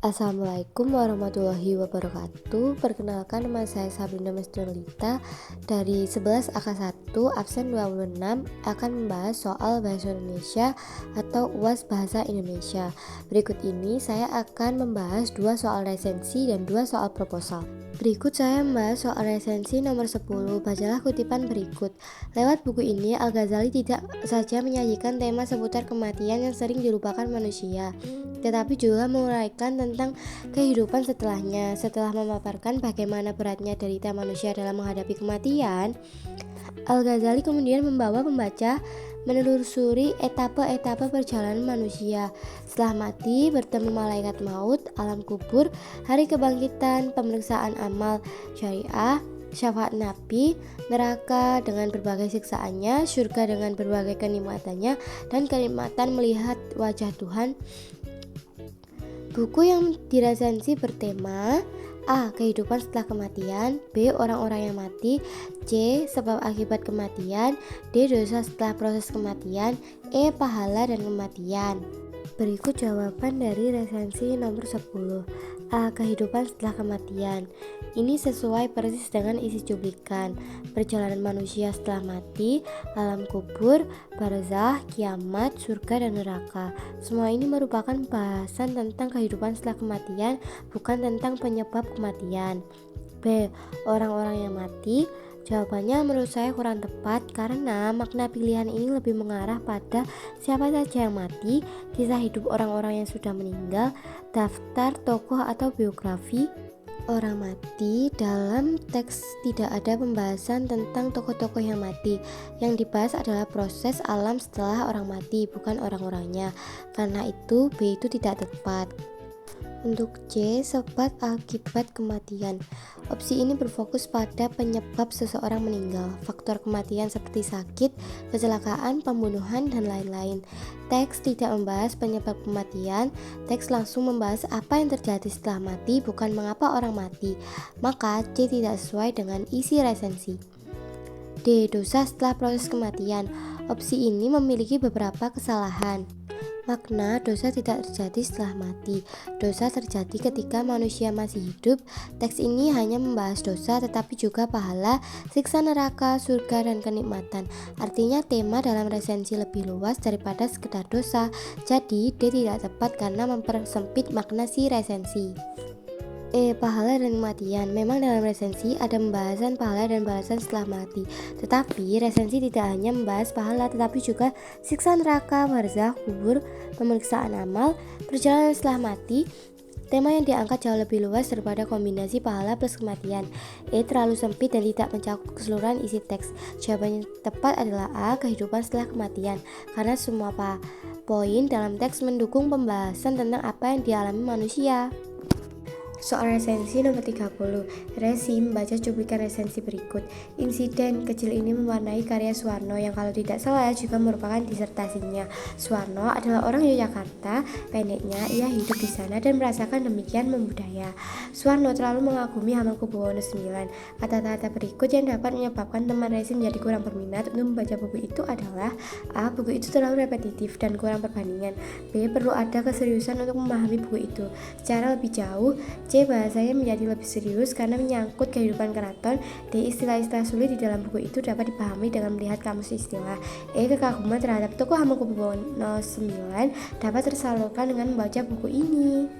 Assalamualaikum warahmatullahi wabarakatuh. Perkenalkan, nama saya Sabrina Mesdolita dari 11 AK1 absen 26 akan membahas soal bahasa Indonesia atau UAS Bahasa Indonesia. Berikut ini saya akan membahas 2 soal resensi dan 2 soal proposal. Berikut saya membahas soal resensi nomor 10. Bacalah kutipan berikut. Lewat buku ini, Al-Ghazali tidak saja menyajikan tema seputar kematian yang sering dilupakan manusia, tetapi juga menguraikan tentang kehidupan setelahnya. Setelah memaparkan bagaimana beratnya derita manusia dalam menghadapi kematian, Al-Ghazali kemudian membawa pembaca menelusuri etapa-etapa perjalanan manusia setelah mati, bertemu malaikat maut, alam kubur, hari kebangkitan, pemeriksaan amal syariah, syafaat nabi, neraka dengan berbagai siksaannya, surga dengan berbagai kenikmatannya, dan kenikmatan melihat wajah Tuhan. Buku yang diresensi bertema A. Kehidupan setelah kematian, B. Orang-orang yang mati, C. Sebab akibat kematian, D. Dosa setelah proses kematian, E. Pahala dan kematian. Berikut jawaban dari resensi nomor 10. A. Kehidupan setelah kematian. Ini sesuai persis dengan isi cuplikan. Perjalanan manusia setelah mati, alam kubur, barzakh, kiamat, surga, dan neraka. Semua ini merupakan bahasan tentang kehidupan setelah kematian, bukan tentang penyebab kematian. B. Orang-orang yang mati. Jawabannya menurut saya kurang tepat karena makna pilihan ini lebih mengarah pada siapa saja yang mati, kisah hidup orang-orang yang sudah meninggal, daftar tokoh atau biografi orang mati. Dalam teks tidak ada pembahasan tentang tokoh-tokoh yang mati. Yang dibahas adalah proses alam setelah orang mati, bukan orang-orangnya. Karena itu B itu tidak tepat. Untuk C, sebab akibat kematian. Opsi ini berfokus pada penyebab seseorang meninggal, faktor kematian seperti sakit, kecelakaan, pembunuhan, dan lain-lain. Teks tidak membahas penyebab kematian, teks langsung membahas apa yang terjadi setelah mati, bukan mengapa orang mati. Maka C tidak sesuai dengan isi resensi. D. Dosa setelah proses kematian. Opsi ini memiliki beberapa kesalahan. Makna dosa tidak terjadi setelah mati. Dosa terjadi ketika manusia masih hidup. Teks ini hanya membahas dosa tetapi juga pahala, siksa neraka, surga, dan kenikmatan. Artinya tema dalam resensi lebih luas daripada sekedar dosa. Jadi D tidak tepat karena mempersempit makna si resensi. E. Pahala dan kematian. Memang dalam resensi ada pembahasan pahala dan balasan setelah mati. Tetapi resensi tidak hanya membahas pahala tetapi juga siksa neraka, barzakh, kubur, pemeriksaan amal, perjalanan setelah mati. Tema yang diangkat jauh lebih luas daripada kombinasi pahala plus kematian. E. Terlalu sempit dan tidak mencakup keseluruhan isi teks. Jawaban yang tepat adalah A. Kehidupan setelah kematian. Karena semua poin dalam teks mendukung pembahasan tentang apa yang dialami manusia. Soal resensi nomor 30. Resi membaca cuplikan resensi berikut. Insiden kecil ini mewarnai karya Suwarno yang kalau tidak salah juga merupakan disertasinya. Suwarno adalah orang Yogyakarta, pendeknya ia hidup di sana dan merasakan demikian membudaya. Suwarno terlalu mengagumi Hamengkubuwono IX. Kata-kata berikut yang dapat menyebabkan teman resi menjadi kurang berminat untuk membaca buku itu adalah A. Buku itu terlalu repetitif dan kurang perbandingan. B. Perlu ada keseriusan untuk memahami buku itu secara lebih jauh. C. Bahasanya menjadi lebih serius karena menyangkut kehidupan keraton. D. Istilah-istilah sulit di dalam buku itu dapat dipahami dengan melihat kamus istilah. E. Kekaguman terhadap tokoh Hamengkubuwono IX dapat tersalurkan dengan membaca buku ini.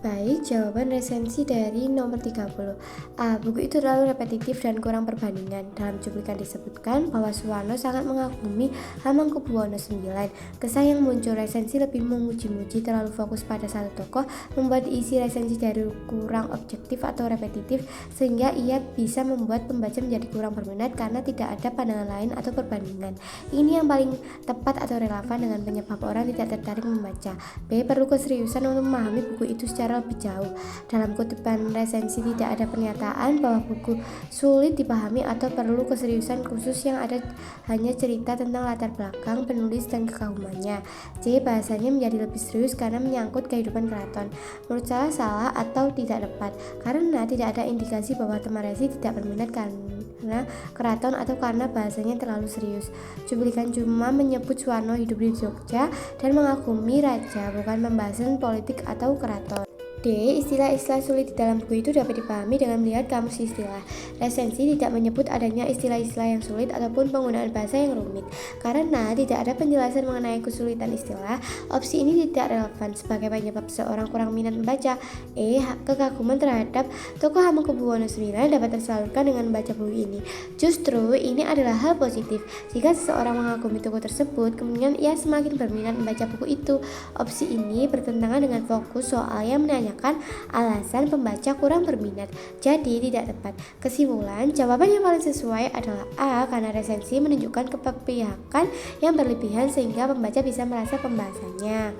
Baik, jawaban resensi dari nomor 30. A. Buku itu terlalu repetitif dan kurang perbandingan. Dalam cuplikan disebutkan bahwa Suwarno sangat mengagumi Hamengkubuwono IX. Kesan yang muncul resensi lebih memuji-muji, terlalu fokus pada satu tokoh, membuat isi resensi dari kurang objektif atau repetitif, sehingga ia bisa membuat pembaca menjadi kurang berminat karena tidak ada pandangan lain atau perbandingan. Ini yang paling tepat atau relevan dengan penyebab orang tidak tertarik membaca. B. Perlu keseriusan untuk memahami buku itu secara lebih jauh. Dalam kutipan resensi tidak ada pernyataan bahwa buku sulit dipahami atau perlu keseriusan khusus, yang ada hanya cerita tentang latar belakang penulis dan kekagumannya. C. Bahasanya menjadi lebih serius karena menyangkut kehidupan keraton. Menurut saya salah atau tidak tepat karena tidak ada indikasi bahwa teman resi tidak berminat karena keraton atau karena bahasanya terlalu serius. Cuplikan cuma menyebut Suwarno hidup di Jogja dan mengagumi raja, bukan pembahasan politik atau keraton. D. Istilah-istilah sulit di dalam buku itu dapat dipahami dengan melihat kamus istilah. Resensi tidak menyebut adanya istilah-istilah yang sulit ataupun penggunaan bahasa yang rumit. Karena tidak ada penjelasan mengenai kesulitan istilah, opsi ini tidak relevan sebagai penyebab seorang kurang minat membaca. E. Kekaguman terhadap tokoh Hamengkubuwono IX dapat tersalurkan dengan membaca buku ini. Justru ini adalah hal positif. Jika seseorang mengagumi tokoh tersebut, kemudian ia semakin berminat membaca buku itu. Opsi ini bertentangan dengan fokus soal yang menanyakan alasan pembaca kurang berminat, jadi tidak tepat. Kesimpulan, jawaban yang paling sesuai adalah A, karena resensi menunjukkan keberpihakan yang berlebihan sehingga pembaca bisa merasa pembahasannya.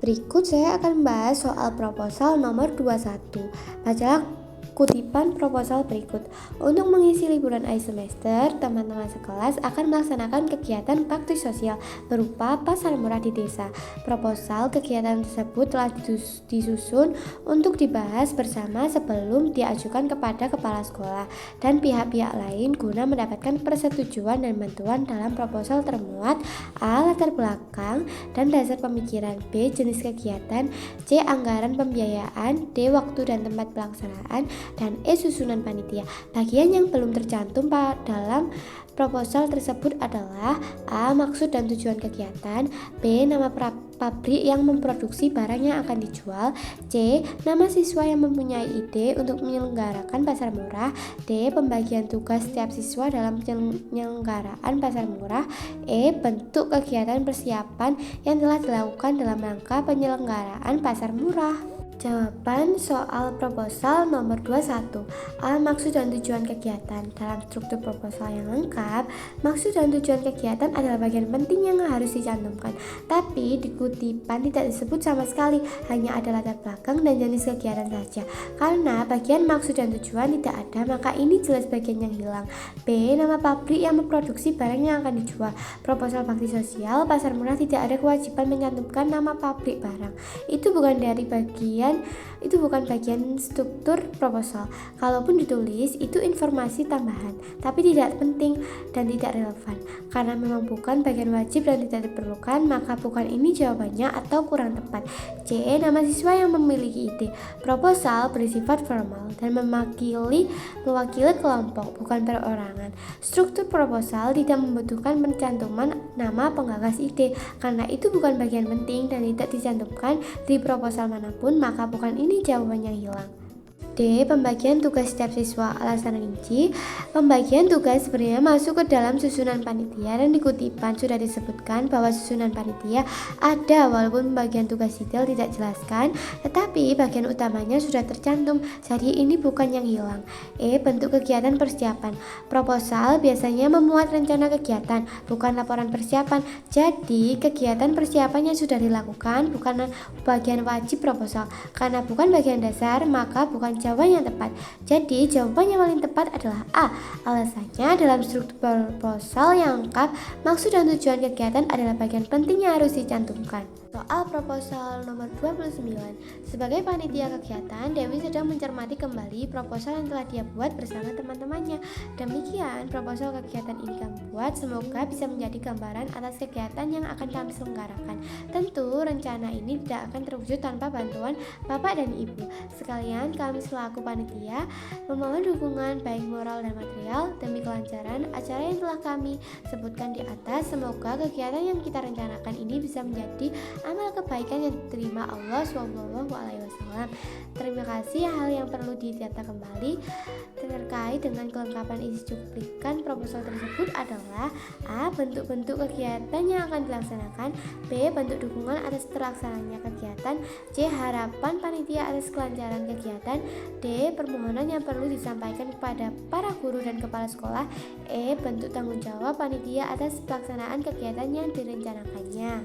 Berikut saya akan membahas soal proposal nomor 21. Bacalah kutipan proposal berikut. Untuk mengisi liburan akhir semester, teman-teman sekelas akan melaksanakan kegiatan bakti sosial berupa pasar murah di desa. Proposal kegiatan tersebut telah disusun untuk dibahas bersama sebelum diajukan kepada kepala sekolah dan pihak-pihak lain guna mendapatkan persetujuan dan bantuan. Dalam proposal termuat A. Latar belakang dan dasar pemikiran, B. Jenis kegiatan, C. Anggaran pembiayaan, D. Waktu dan tempat pelaksanaan, dan E. Susunan panitia. Bagian yang belum tercantum dalam proposal tersebut adalah A. Maksud dan tujuan kegiatan, B. Nama pabrik yang memproduksi barang yang akan dijual, C. Nama siswa yang mempunyai ide untuk menyelenggarakan pasar murah, D. Pembagian tugas setiap siswa dalam penyelenggaraan pasar murah, E. Bentuk kegiatan persiapan yang telah dilakukan dalam rangka penyelenggaraan pasar murah. Jawaban soal proposal nomor 21. A. Maksud dan tujuan kegiatan. Dalam struktur proposal yang lengkap, maksud dan tujuan kegiatan adalah bagian penting yang harus dicantumkan. Tapi di kutipan tidak disebut sama sekali, hanya ada latar belakang dan jenis kegiatan saja. Karena bagian maksud dan tujuan tidak ada, maka ini jelas bagian yang hilang. B. Nama pabrik yang memproduksi barang yang akan dijual. Proposal bakti sosial pasar murah tidak ada kewajiban mencantumkan nama pabrik barang. Itu bukan bagian struktur proposal. Kalaupun ditulis, itu informasi tambahan, tapi tidak penting dan tidak relevan. Karena memang bukan bagian wajib dan tidak diperlukan, maka bukan ini jawabannya atau kurang tepat. C. Nama siswa yang memiliki ide. Proposal bersifat formal dan mewakili kelompok, bukan perorangan. Struktur proposal tidak membutuhkan pencantuman nama penggagas ide, karena itu bukan bagian penting dan tidak dicantumkan di proposal manapun, maka bukan ini jawabannya hilang. D. Pembagian tugas setiap siswa. Alasan rinci, pembagian tugas sebenarnya masuk ke dalam susunan panitia dan di kutipan sudah disebutkan bahwa susunan panitia ada walaupun pembagian tugas detail tidak jelaskan, tetapi bagian utamanya sudah tercantum, jadi ini bukan yang hilang. E. Bentuk kegiatan persiapan. Proposal biasanya memuat rencana kegiatan, bukan laporan persiapan, jadi kegiatan persiapannya sudah dilakukan, bukan bagian wajib proposal. Karena bukan bagian dasar, maka bukan jawaban yang tepat. Jadi jawaban yang paling tepat adalah A. Alasannya, dalam struktur proposal yang lengkap, maksud dan tujuan kegiatan adalah bagian penting yang harus dicantumkan. Soal proposal nomor 29. Sebagai panitia kegiatan, Dewi sedang mencermati kembali proposal yang telah dia buat bersama teman-temannya. Demikian proposal kegiatan ini kami buat, semoga bisa menjadi gambaran atas kegiatan yang akan kami selenggarakan. Tentu rencana ini tidak akan terwujud tanpa bantuan Bapak dan Ibu. Sekalian kami selaku panitia memohon dukungan baik moral dan material demi kelancaran acara yang telah kami sebutkan di atas. Semoga kegiatan yang kita rencanakan ini bisa menjadi amal kebaikan yang diterima Allah SWT. Terima kasih. Hal yang perlu didata kembali terkait dengan kelengkapan isi cuplikan proposal tersebut adalah A. Bentuk-bentuk kegiatan yang akan dilaksanakan, B. Bentuk dukungan atas terlaksananya kegiatan, C. Harapan panitia atas kelancaran kegiatan, D. Permohonan yang perlu disampaikan kepada para guru dan kepala sekolah, E. Bentuk tanggung jawab panitia atas pelaksanaan kegiatan yang direncanakannya.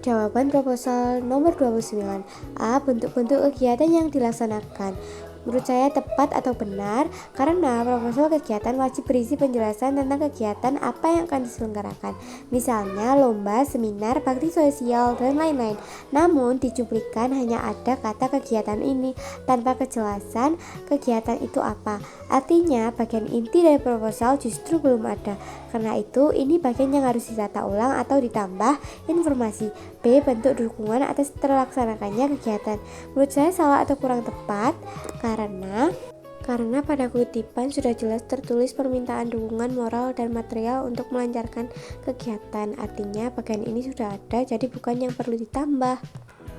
Jawaban proposal nomor 29. A. Bentuk-bentuk kegiatan yang dilaksanakan. Menurut saya tepat atau benar karena proposal kegiatan wajib berisi penjelasan tentang kegiatan apa yang akan diselenggarakan, misalnya lomba, seminar, bakti sosial, dan lain-lain. Namun di cuplikan hanya ada kata kegiatan ini tanpa kejelasan kegiatan itu apa. Artinya bagian inti dari proposal justru belum ada. Karena itu ini bagian yang harus ditata ulang atau ditambah informasi. B. Bentuk dukungan atas terlaksanakannya kegiatan. Menurut saya salah atau kurang tepat karena pada kutipan sudah jelas tertulis permintaan dukungan moral dan material untuk melancarkan kegiatan. Artinya bagian ini sudah ada, jadi bukan yang perlu ditambah.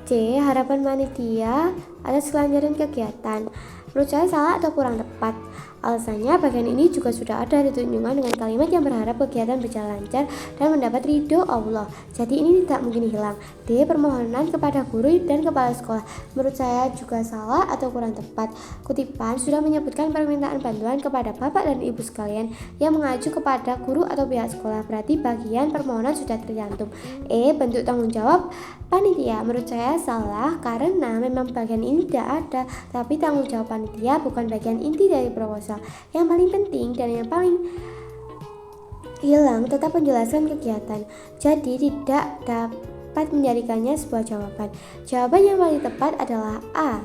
C. Harapan panitia atas kelancaran kegiatan. Menurut saya salah atau kurang tepat. Alasannya bagian ini juga sudah ada ditunjukkan dengan kalimat yang berharap kegiatan berjalan lancar dan mendapat ridho Allah. Jadi ini tidak mungkin hilang. D. Permohonan kepada guru dan kepala sekolah. Menurut saya juga salah atau kurang tepat. Kutipan sudah menyebutkan permintaan bantuan kepada bapak dan ibu sekalian yang mengacu kepada guru atau pihak sekolah. Berarti bagian permohonan sudah tercantum. E. Bentuk tanggung jawab panitia. Menurut saya salah karena memang bagian ini tidak ada, tapi tanggung jawab panitia bukan bagian inti dari proposal. Yang paling penting dan yang paling hilang tetap penjelasan kegiatan, jadi tidak dapat menjadikannya sebuah jawaban. Jawaban yang paling tepat adalah A.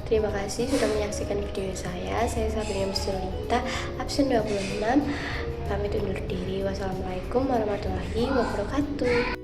Terima kasih sudah menyaksikan video saya. Saya Sabrina Musdalita, absen 26. Pamit undur diri. Wassalamualaikum warahmatullahi wabarakatuh.